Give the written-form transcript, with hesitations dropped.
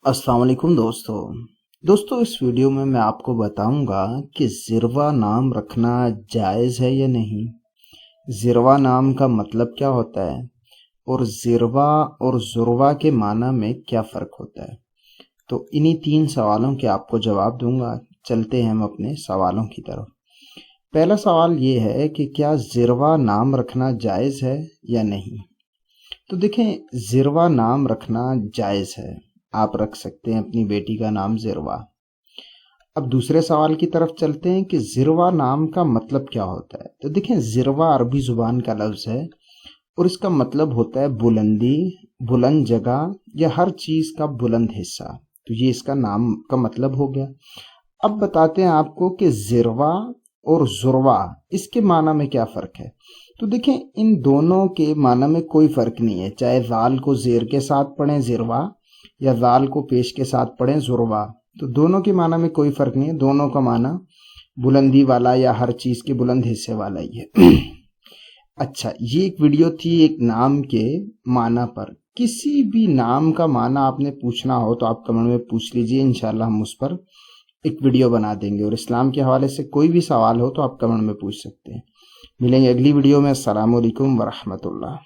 अस्सलाम वालेकुम दोस्तों इस वीडियो में मैं आपको बताऊंगा कि ज़िरवा नाम रखना जायज़ है या नहीं। ज़िरवा नाम का मतलब क्या होता है और ज़िरवा और ज़ुरवा के माना में क्या फ़र्क होता है। तो इन्हीं 3 सवालों के आपको जवाब दूंगा। चलते हैं हम अपने सवालों की तरफ। पहला सवाल ये है कि क्या ज़िरवा नाम रखना जायज़ है या नहीं। तो देखें, ज़िरवा नाम रखना जायज़ है, आप रख सकते हैं अपनी बेटी का नाम ज़िरवा। अब दूसरे सवाल की तरफ चलते हैं कि ज़िरवा नाम का मतलब क्या होता है। तो देखें, ज़िरवा अरबी ज़ुबान का लफ्ज़ है और इसका मतलब होता है बुलंदी, बुलंद जगह या हर चीज़ का बुलंद हिस्सा। तो ये इसका नाम का मतलब हो गया। अब बताते हैं आपको कि ज़िरवा और ज़ुरवा इसके माना में क्या फ़र्क है। तो देखें, इन दोनों के माना में कोई फ़र्क नहीं है, चाहे ज़ाल को ज़ेर के साथ पढ़ें ज़िरवा या ज़ाल को पेश के साथ पढ़ें ज़ुरवा। तो दोनों के माना में कोई फ़र्क नहीं है, दोनों का माना बुलंदी वाला या हर चीज़ के बुलंद हिस्से वाला ही है। अच्छा, ये एक वीडियो थी एक नाम के माना पर। किसी भी नाम का माना आपने पूछना हो तो आप कमेंट में पूछ लीजिए, इंशाल्लाह हम उस पर एक वीडियो बना देंगे। और इस्लाम के हवाले से कोई भी सवाल हो तो आप कमेंट में पूछ सकते हैं। मिलेंगे अगली वीडियो में। अस्सलाम वालेकुम वरहमतुल्लाह।